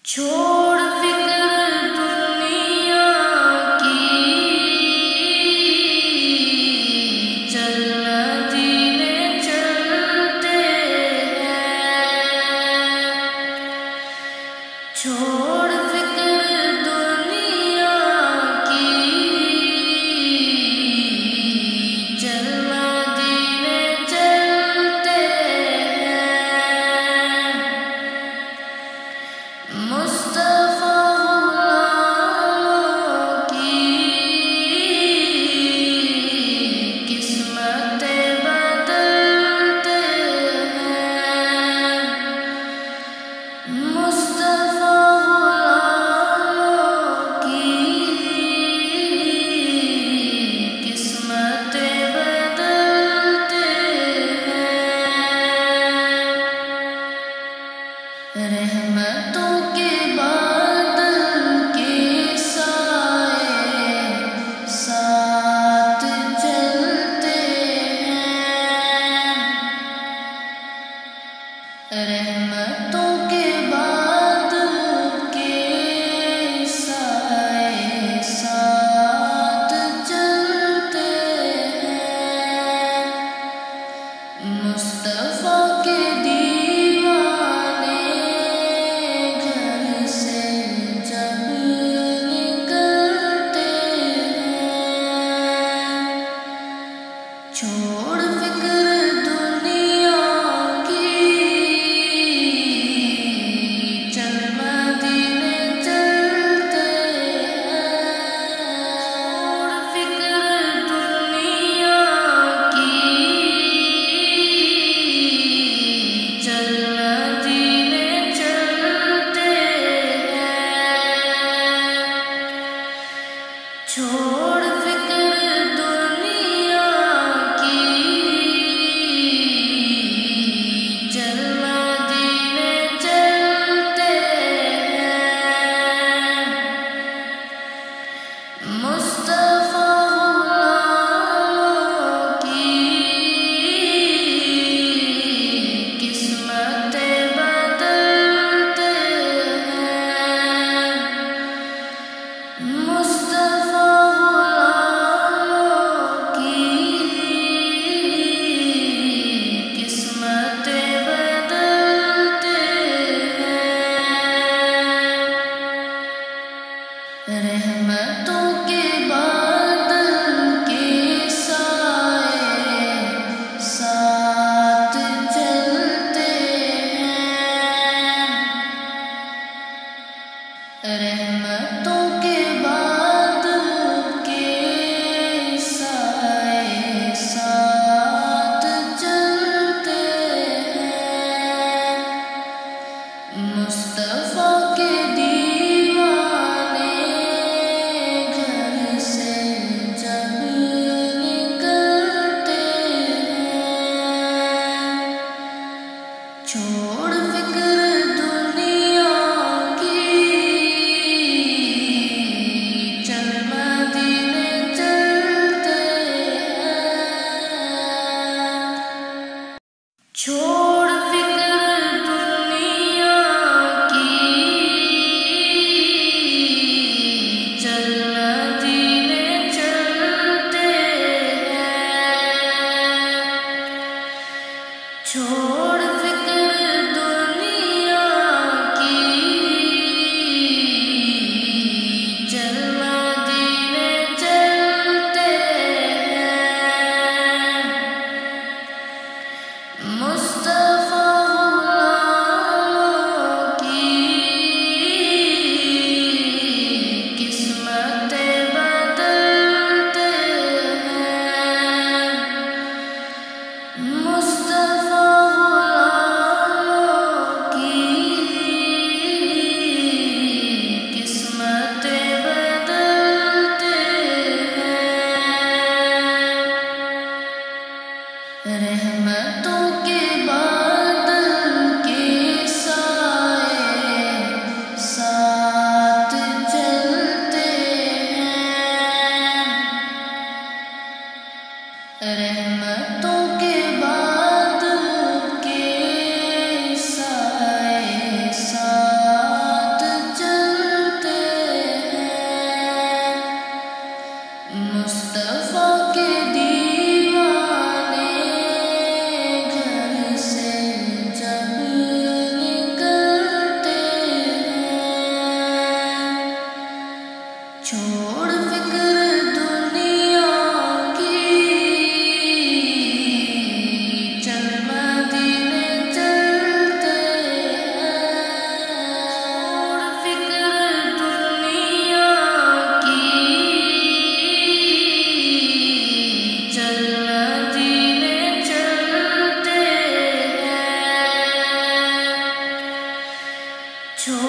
چھوڑ فکر دنیا کی، چل مدینے چلتے ہیں۔ چھوڑ فکر دنیا کی، چل مدینے چلتے ہیں۔ مصطفیٰ غلاموں کی قسمتیں بدلتے ہیں۔ مصطفیٰ غلاموں کی قسمتیں بدلتے ہیں۔ رحمتوں کے بادل کے سائے ساتھ چلتے ہیں۔ رحمتوں کے بادل کے سائے ساتھ چلتے ہیں۔ مصطفیٰ کے دیوانے گھر سے جب نکلتے ہیں۔ چھوڑ فکر دنیا کی، چل مدینے چلتے ہیں۔ چھوڑ فکر دنیا کی، چل مدینے چلتے ہیں۔ چھوڑ فکر دنیا کی، چل مدینے چلتے ہیں۔ مصطفیٰ غلاموں کی قسمتیں بدلتے ہیں۔ مصطفیٰ غلاموں کی قسمتیں بدلتے ہیں۔ رحمتوں کے بادل کے سائے ساتھ چلتے ہیں۔ رحمتوں کے بادل کے سائے ساتھ چلتے ہیں۔ مصطفیٰ کے دیوانے گھر سے جب نکلتے ہیں۔ چھوڑ فکر دنیا کی، چل مدینے چلتے ہیں۔ چھوڑ فکر دنیا کی،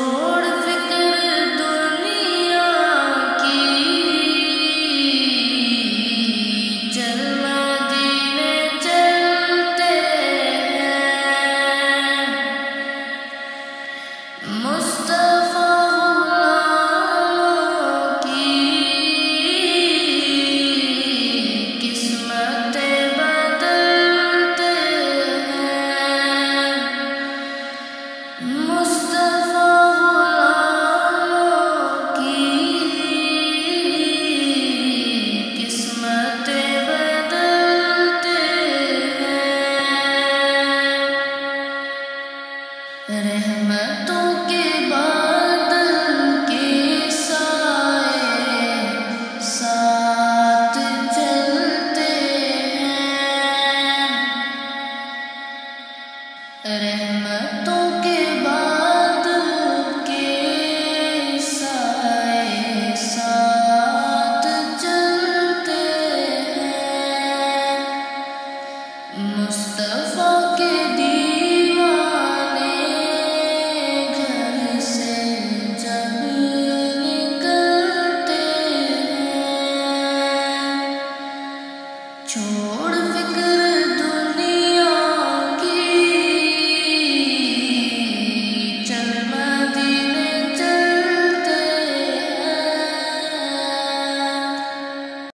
چھوڑ فکر دنیا کی، چل مدینے چلتے ہیں، مصطفیٰ غلاموں کی قسمتیں بدلتے ہیں، مصطفیٰ غلاموں کی قسمتیں بدلتے ہیں، رحمتوں کے بادل کے سائے ساتھ چلتے ہیں، رحمتوں کے بادل کے سائے ساتھ چلتے ہیں، مصطفیٰ کے دیوانے گھر سے جب نکلتے ہیں،